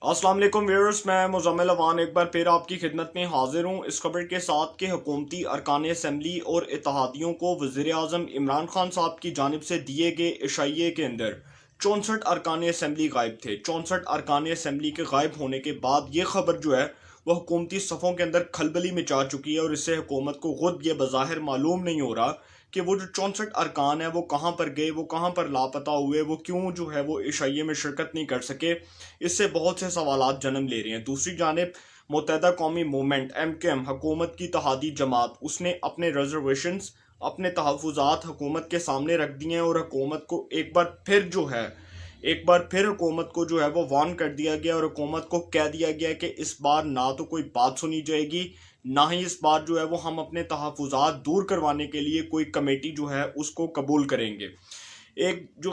अस्सलाम वालेकुम व्यूअर्स, मैं मुज़म्मिल अवान एक बार फिर आपकी खिदमत में हाजिर हूँ इस खबर के साथ कि हुकूमती अरकान असम्बली और इत्तेहादियों को वज़ीर आज़म इमरान खान साहब की जानिब से दिए गए इशाइये के अंदर 64 अरकान असम्बली गायब थे। 64 अरकान असम्बली के गायब होने के बाद ये खबर जो है वह हुकूमती सफ़ों के अंदर खलबली मचा चुकी है और इससे हुकूमत को खुद ये बज़ाहिर मालूम नहीं हो रहा कि वो जो 64 अरकान है वो कहाँ पर गए, वो कहाँ पर लापता हुए, वो क्यों जो है वो इशाइये में शिरकत नहीं कर सके। इससे बहुत से सवालात जन्म ले रहे हैं। दूसरी जानिब मुत्तहदा कौमी मूवमेंट MKM हुकूमत की इत्तेहादी जमात उसने अपने रिजर्वेशंस, अपने तहफ़्फ़ुज़ात हुकूमत के सामने रख दिए हैं और हुकूमत को एक बार फिर हुकूमत को जो है वो वार्न कर दिया गया और हुकूमत को कह दिया गया कि इस बार ना तो कोई बात सुनी जाएगी, ना ही इस बार जो है वो हम अपने तहफ़्फ़ुज़ात दूर करवाने के लिए कोई कमेटी जो है उसको कबूल करेंगे। एक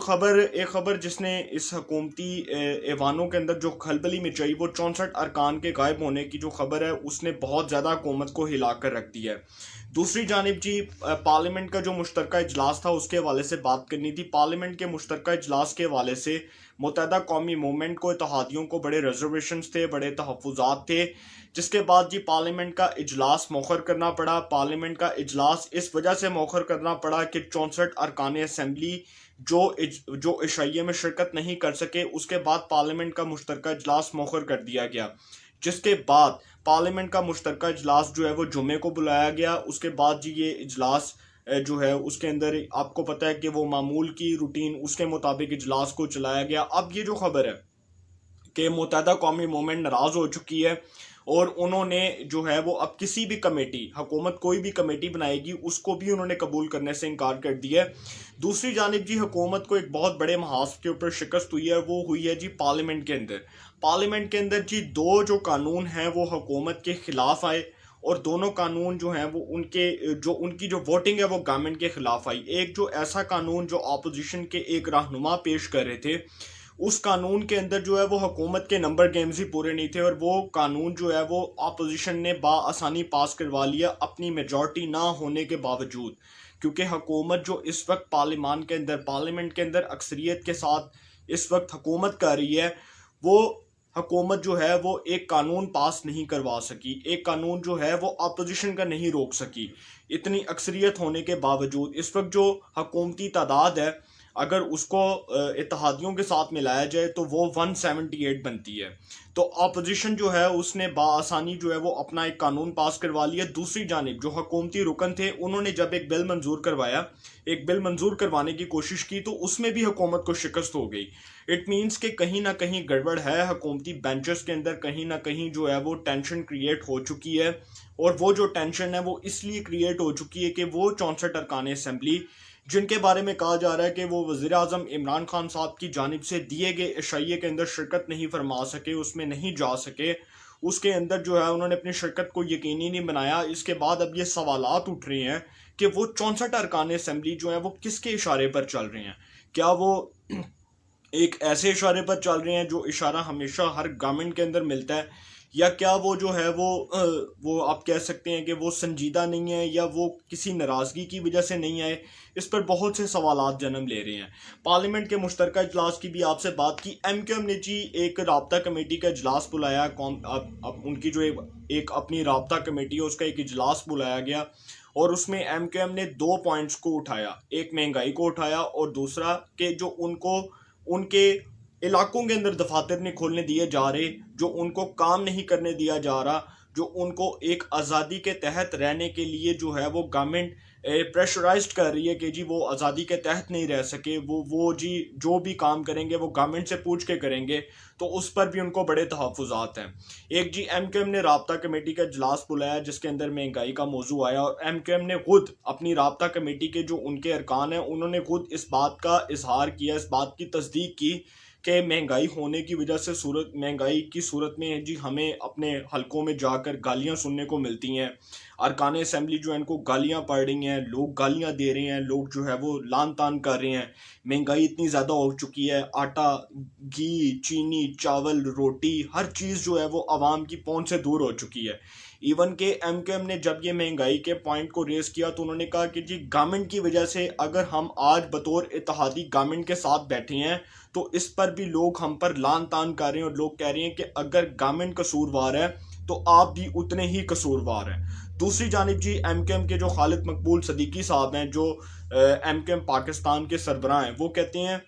खबर जिसने इस हुकूमती ऐवानों के अंदर जो खलबली मचाई वो 64 अरकान के गायब होने की जो खबर है उसने बहुत ज़्यादा हुकूमत को हिला कर रख दिया है। दूसरी जानिब जी, पार्लियामेंट का जो मुश्तरका इजलास था उसके हवाले से बात करनी थी। पार्लियामेंट के मुश्तरका इजलास के हवाले से मुत्तहदा कौमी मूवमेंट को, इत्तेहादियों को बड़े रिजर्वेशंस थे, बड़े तहफ़्फ़ुज़ात थे, जिसके बाद जी पार्लियामेंट का इजलास मौखर करना पड़ा। पार्लियामेंट का इजलास इस वजह से मौखर करना पड़ा कि 64 अरकान असम्बली जो इशाइये में शिरकत नहीं कर सके, उसके बाद पार्लियामेंट का मुश्तरका इजलास मौखर कर दिया गया। जिसके बाद पार्लियामेंट का मुश्तरका इजलास जो है वो जुमे को बुलाया गया। उसके बाद जी ये इजलास जो है उसके अंदर आपको पता है कि वो मामूल की रूटीन उसके मुताबिक इजलास को चलाया गया। अब ये जो खबर है कि मुत्तहदा कौमी मूवमेंट नाराज़ हो चुकी है और उन्होंने जो है वो अब किसी भी कमेटी, हुकूमत कोई भी कमेटी बनाएगी उसको भी उन्होंने कबूल करने से इनकार कर दिया है। दूसरी जानिब जी हुकूमत को एक बहुत बड़े महाज के ऊपर शिकस्त हुई है, वो हुई है जी पार्लियामेंट के अंदर। पार्लियामेंट के अंदर जी दो जो कानून हैं वो हुकूमत के खिलाफ आए और दोनों कानून जो हैं वो उनकी जो वोटिंग है वो गवर्नमेंट के खिलाफ आई। एक जो ऐसा कानून जो अपोजिशन के एक रहनुमा पेश कर रहे थे, उस कानून के अंदर जो है वो हुकूमत के नंबर गेम्स ही पूरे नहीं थे और वो कानून जो है वो अपोजिशन ने बाआसानी पास करवा लिया अपनी मेजॉरिटी ना होने के बावजूद। क्योंकि हुकूमत जो इस वक्त पार्लियामेंट के अंदर अक्सरियत के साथ इस वक्त हुकूमत कर रही है, वो हुकूमत जो है वो एक कानून पास नहीं करवा सकी, एक कानून जो है वो अपोजिशन का नहीं रोक सकी। इतनी अक्सरियत होने के बावजूद इस वक्त जो हुकूमती तादाद है, अगर उसको इत्तेहादियों के साथ मिलाया जाए तो वो 178 बनती है। तो अपोजिशन जो है उसने बाआसानी जो है वो अपना एक कानून पास करवा लिया। दूसरी जानिब जो हुकूमती रुकन थे उन्होंने जब एक बिल मंजूर करवाने की कोशिश की तो उसमें भी हुकूमत को शिकस्त हो गई। इट मीन्स कि कहीं ना कहीं गड़बड़ है हुकूमती बेंचेस के अंदर, कहीं ना कहीं जो है वो टेंशन क्रिएट हो चुकी है। और वो जो टेंशन है वो इसलिए क्रिएट हो चुकी है कि वो 64 अरकान असम्बली जिनके बारे में कहा जा रहा है कि वो वज़ीर आज़म इमरान खान साहब की जानिब से दिए गए इशाइये के अंदर शिरकत नहीं फरमा सके, उसमें नहीं जा सके, उसके अंदर जो है उन्होंने अपनी शिरकत को यकीनी नहीं बनाया। इसके बाद अब ये सवालात उठ रहे हैं कि वो 64 अरकान असम्बली जो है वो किसके इशारे पर चल रहे हैं। क्या वो एक ऐसे इशारे पर चल रहे हैं जो इशारा हमेशा हर गवर्नमेंट के अंदर मिलता है, या क्या वो जो है वो आप कह सकते हैं कि वो संजीदा नहीं है या वो किसी नाराज़गी की वजह से नहीं आए। इस पर बहुत से सवालात जन्म ले रहे हैं। पार्लियामेंट के मुश्तरका इजलास की भी आपसे बात की। MKM ने जी एक राब्ता कमेटी का इजलास बुलाया। कौन अब उनकी जो एक अपनी राब्ता कमेटी है उसका एक इजलास बुलाया गया और उसमें MKM ने दो पॉइंट्स को उठाया। एक महंगाई को उठाया और दूसरा कि जो उनको उनके इलाकों के अंदर दफातर नहीं खोलने दिए जा रहे, जो उनको काम नहीं करने दिया जा रहा, जो उनको एक आज़ादी के तहत रहने के लिए जो है वो गवर्नमेंट प्रेशराइज्ड कर रही है कि जी वो आज़ादी के तहत नहीं रह सके, वो जी जो भी काम करेंगे वो गवर्नमेंट से पूछ के करेंगे, तो उस पर भी उनको बड़े तहफ़्फ़ुज़ात हैं। एक जी MKM ने राब्ता कमेटी का इजलास बुलाया जिसके अंदर महंगाई का मौजू आया और MKM ने खुद अपनी राब्ता कमेटी के जो उनके अरकान हैं उन्होंने खुद इस बात का इजहार किया, इस बात की तस्दीक की कि महंगाई होने की वजह से महंगाई की सूरत में जी हमें अपने हलकों में जाकर गालियां सुनने को मिलती हैं। अरकान असम्बली जो है इनको गालियां पड़ रही हैं, लोग गालियां दे रहे हैं, लोग जो है वो लान तान कर रहे हैं। महंगाई इतनी ज़्यादा हो चुकी है, आटा, घी, चीनी, चावल, रोटी, हर चीज़ जो है वो आवाम की पहुंच से दूर हो चुकी है। इवन के MKM ने जब ये महंगाई के पॉइंट को रेस किया तो उन्होंने कहा कि जी गवर्नमेंट की वजह से अगर हम आज बतौर इत्तेहादी गवर्नमेंट के साथ बैठे हैं तो इस पर भी लोग हम पर लान तान कर रहे हैं और लोग कह रहे हैं कि अगर गवर्नमेंट कसूरवार है तो आप भी उतने ही कसूरवार हैं। दूसरी जानिब जी एमकेएम के जो खालिद मकबूल सदीकी साहब हैं, जो एमकेएम पाकिस्तान के सरबराह हैं, वो कहते हैं,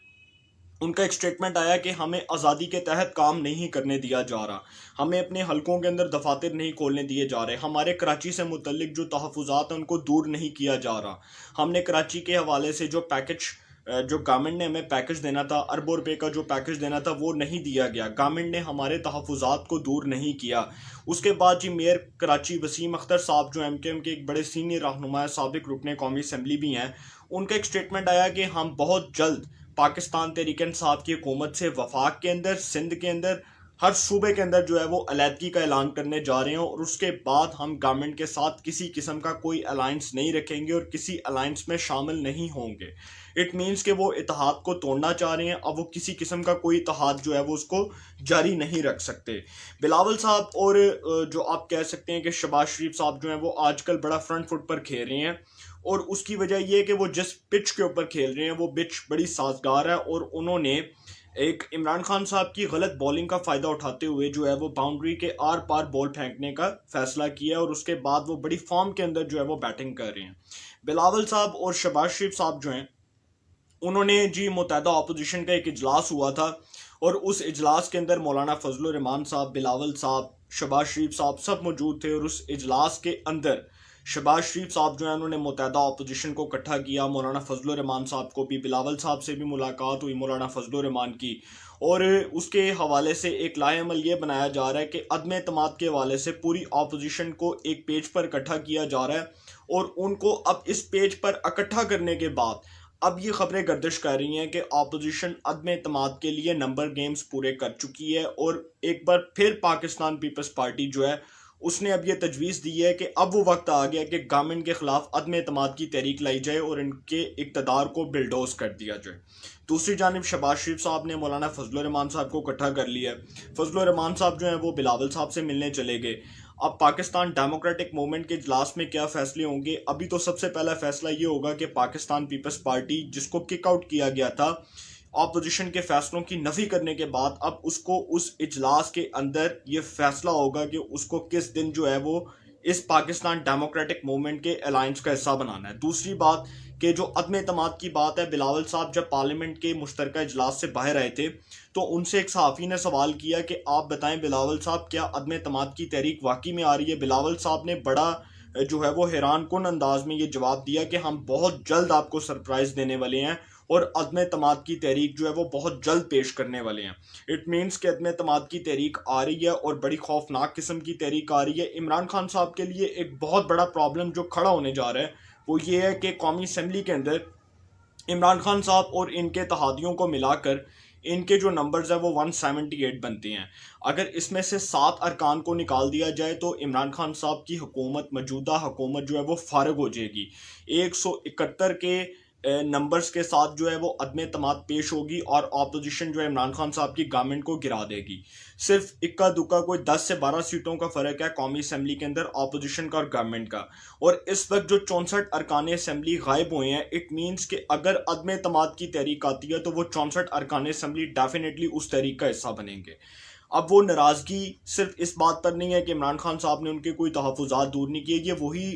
उनका एक स्टेटमेंट आया कि हमें आज़ादी के तहत काम नहीं करने दिया जा रहा, हमें अपने हलकों के अंदर दफातर नहीं खोलने दिए जा रहे, हमारे कराची से मुतल्लिक जो तहफ़्फ़ुज़ात हैं उनको दूर नहीं किया जा रहा। हमने कराची के हवाले से जो पैकेज, जो गवर्नमेंट ने हमें पैकेज देना था, अरबों रुपए का जो पैकेज देना था, वो नहीं दिया गया। गवर्नमेंट ने हमारे तहफ़्फ़ुज़ात को दूर नहीं किया। उसके बाद जी मेयर कराची वसीम अख्तर साहब, जो एमकेएम के एक बड़े सीनियर रहनुमा, साबिक रुकने कौमी असम्बली भी हैं, उनका एक स्टेटमेंट आया कि हम बहुत जल्द पाकिस्तान तहरीक इंसाफ की हुकूमत से वफाक के अंदर, सिंध के अंदर, हर सूबे के अंदर जो है वो अलहदगी का ऐलान करने जा रहे हैं और उसके बाद हम गवर्नमेंट के साथ किसी किस्म का कोई अलायंस नहीं रखेंगे और किसी अलायंस में शामिल नहीं होंगे। इट मीन्स कि वो इत्तेहाद को तोड़ना चाह रहे हैं। अब वो किसी किस्म का कोई इत्तेहाद जो है वो उसको जारी नहीं रख सकते। बिलावल साहब और जो आप कह सकते हैं कि शहबाज शरीफ साहब जो हैं वो आजकल बड़ा फ्रंट फुट पर खेल रहे हैं और उसकी वजह यह है कि वो जिस पिच के ऊपर खेल रहे हैं वो पिच बड़ी साजगार है और उन्होंने एक इमरान खान साहब की गलत बॉलिंग का फ़ायदा उठाते हुए जो है वो बाउंड्री के आर पार बॉल फेंकने का फैसला किया और उसके बाद वो बड़ी फॉर्म के अंदर जो है वो बैटिंग कर रहे हैं। बिलावल साहब और शहबाज शरीफ साहब जो हैं, उन्होंने जी मुत्तहदा अपोजिशन का एक इजलास हुआ था और उस इजलास के अंदर मौलाना फजलुर रहमान साहब, बिलावल साहब, शहबाज शरीफ साहब सब मौजूद थे और उस इजलास के अंदर शहबाज शरीफ साहब जो है उन्होंने मुत्तहदा अपोजिशन को इकट्ठा किया। मौलाना फजलुर रहमान साहब को भी, बिलावल साहब से भी मुलाकात हुई, मौलाना फजलुर रहमान की, और उसके हवाले से एक लाएअमल ये बनाया जा रहा है कि अदम एतमाद के हवाले से पूरी अपोजिशन को एक पेज पर इकट्ठा किया जा रहा है और उनको अब इस पेज पर इकट्ठा करने के बाद अब ये खबरें गर्दिश कर रही हैं कि अपोजिशन अदम एतमाद के लिए नंबर गेम्स पूरे कर चुकी है और एक बार फिर पाकिस्तान पीपल्स पार्टी जो है उसने अब ये तजवीज़ दी है कि अब वो वक्त आ गया कि गवर्नमेंट के ख़िलाफ़ अदम एतमाद की तहरीक लाई जाए और इनके इक़्तिदार को बिलडोज कर दिया जाए। दूसरी जानिब शहबाज शरीफ साहब ने मौलाना फजलुर रहमान साहब को इकट्ठा कर लिया है। फजलुर रहमान साहब जो हैं वो बिलावल साहब से मिलने चले गए। अब पाकिस्तान डेमोक्रेटिक मूवमेंट के इजलास में क्या फ़ैसले होंगे? अभी तो सबसे पहला फ़ैसला ये होगा कि पाकिस्तान पीपल्स पार्टी, जिसको किक आउट किया गया था अपोजिशन के फैसलों की नफ़ी करने के बाद, अब उसको उस इजलास के अंदर ये फैसला होगा कि उसको किस दिन जो है वो इस पाकिस्तान डेमोक्रेटिक मूवमेंट के अलायंस का हिस्सा बनाना है। दूसरी बात कि जो अदम एतमाद की बात है, बिलावल साहब जब पार्लियामेंट के मुश्तरका इजलास से बाहर आए थे तो उनसे एक सहाफ़ी ने सवाल किया कि आप बताएं बिलावल साहब, क्या अदम एतमाद की तहरीक वाकई में आ रही है? बिलावल साहब ने बड़ा जो है वो हैरान कुन अंदाज में ये जवाब दिया कि हम बहुत जल्द आपको सरप्राइज़ देने वाले हैं और अदम एतमाद की तहरीक जो है वो बहुत जल्द पेश करने वाले हैं। इट मीन्स कि अदम एतमाद की तहरीक आ रही है और बड़ी खौफनाक किस्म की तहरीक आ रही है। इमरान खान साहब के लिए एक बहुत बड़ा प्रॉब्लम जो खड़ा होने जा रहा है वो ये है कि कौमी असम्बली के अंदर इमरान खान साहब और इनके इत्तेहादियों को मिलाकर इनके जो नंबर्स हैं वो 178 बनते हैं। अगर इसमें से 7 अरकान को निकाल दिया जाए तो इमरान खान साहब की हुकूमत, मौजूदा हुकूमत जो है वो फारग हो जाएगी। 171 के नंबर्स के साथ जो है वो अदम एतमाद पेश होगी और अपोजिशन जो है इमरान खान साहब की गवर्नमेंट को गिरा देगी। सिर्फ इक्का दुक्का कोई 10 से 12 सीटों का फ़र्क है कौमी असम्बली के अंदर अपोजिशन का और गवर्नमेंट का। और इस वक्त जो 64 अरकान असम्बली गायब हुए हैं, इट मीन्स कि अगर अदम एतमाद की तहरीक आती है तो वो 64 अरकान असम्बली डेफिनेटली उस तहरीक का हिस्सा बनेंगे। अब वो नाराज़गी सिर्फ इस बात पर नहीं है कि इमरान खान साहब ने उनके कोई तहफ़्फ़ुज़ात दूर नहीं किए, ये वही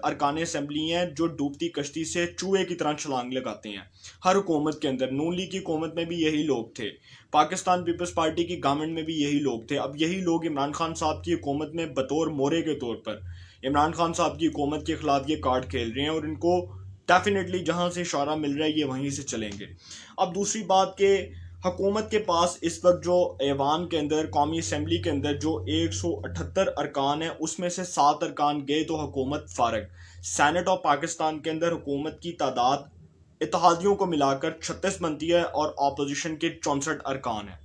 अरकान असम्बली हैं जो डूबती कश्ती से चूहे की तरह छलांग लगाते हैं। हर हुकूमत के अंदर, नून लीग की हुकूमत में भी यही लोग थे, पाकिस्तान पीपल्स पार्टी की गवर्नमेंट में भी यही लोग थे। अब यही लोग इमरान खान साहब की हुकूमत में बतौर मोरे के तौर पर इमरान खान साहब की हुकूमत के ख़िलाफ़ ये कार्ड खेल रहे हैं और इनको डेफिनेटली जहाँ से इशारा मिल रहा है ये वहीं से चलेंगे। अब दूसरी बात के हुकूमत के पास इस वक्त जो ऐवान के अंदर, कौमी असम्बली के अंदर जो 178 अरकान है उसमें से 7 अरकान गए तो हुकूमत फारग। सेनेट ऑफ पाकिस्तान के अंदर हुकूमत की तादाद इत्तेहादियों को मिलाकर 36 बनती है और अपोजिशन के 64 अरकान हैं।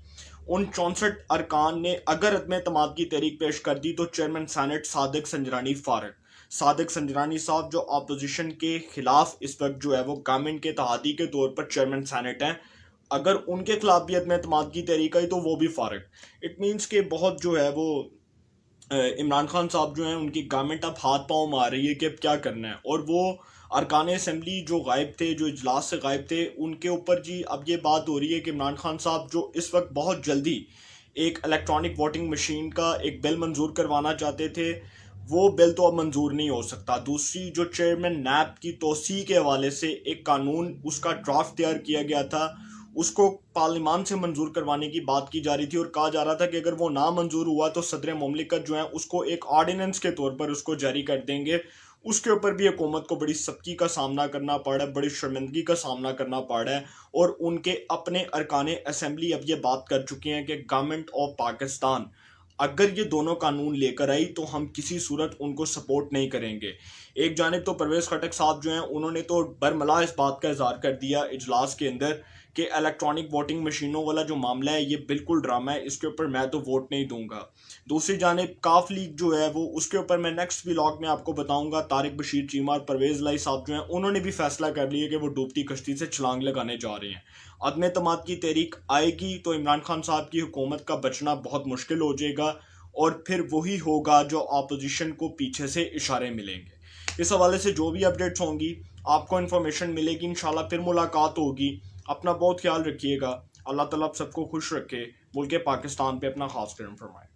उन 64 अरकान ने अगर अदम एतमाद की तहरीक पेश कर दी तो चेयरमैन सेनेट सादिक संजरानी फारग। सादिक संजरानी साहब जो अपोजिशन के खिलाफ इस वक्त जो है वो गवर्नमेंट के इत्तेहादी के तौर पर चेयरमैन सेनेट हैं, अगर उनके खिलाफ भी अदम एतमाद की तहरीक आई तो वो भी फारग। इट मीन्स के बहुत जो है वो इमरान खान साहब जो हैं उनकी गवर्नमेंट अब हाथ पाँव मार रही है कि अब क्या करना है और वो अरकान असम्बली जो गायब थे, जो इजलास से गायब थे, उनके ऊपर जी अब ये बात हो रही है कि इमरान खान साहब जो इस वक्त बहुत जल्दी एक इलेक्ट्रॉनिक वोटिंग मशीन का एक बिल मंजूर करवाना चाहते थे, वो बिल तो अब मंजूर नहीं हो सकता। दूसरी, जो चेयरमैन नैब की तोसी के हवाले से एक कानून उसका ड्राफ्ट तैयार किया गया था, उसको पार्लियामान से मंजूर करवाने की बात की जा रही थी और कहा जा रहा था कि अगर वो ना मंजूर हुआ तो सदर मुमलिकत जो है उसको एक ऑर्डिनेंस के तौर पर उसको जारी कर देंगे। उसके ऊपर भी हुकूमत को बड़ी सख्ती का सामना करना पड़ रहा है, बड़ी शर्मिंदगी का सामना करना पड़ रहा है। और उनके अपने अरकान असम्बली अब ये बात कर चुके हैं कि गवर्नमेंट ऑफ पाकिस्तान अगर ये दोनों कानून लेकर आई तो हम किसी सूरत उनको सपोर्ट नहीं करेंगे। एक जानिब तो परवेज़ खटक साहब जो हैं उन्होंने तो बरमला इस बात का इजहार कर दिया इजलास के अंदर कि इलेक्ट्रॉनिक वोटिंग मशीनों वाला जो मामला है ये बिल्कुल ड्रामा है, इसके ऊपर मैं तो वोट नहीं दूंगा। दूसरी जानिब काफ लीग जो है वो उसके ऊपर मैं नेक्स्ट व्लॉग में आपको बताऊंगा। तारिक बशीर चीमा और परवेज़ लाई साहब जो हैं उन्होंने भी फैसला कर लिया कि वो डूबती कश्ती से छलांग लगाने जा रहे हैं। अदम एतमाद की तहरीक आएगी तो इमरान खान साहब की हुकूमत का बचना बहुत मुश्किल हो जाएगा और फिर वही होगा जो अपोजिशन को पीछे से इशारे मिलेंगे। इस हवाले से जो भी अपडेट्स होंगी आपको इन्फॉर्मेशन मिलेगी। इंशाल्लाह फिर मुलाकात होगी। अपना बहुत ख्याल रखिएगा। अल्लाह ताला आप सबको खुश रखे। मुल्क पाकिस्तान पे अपना खास करम फरमाए।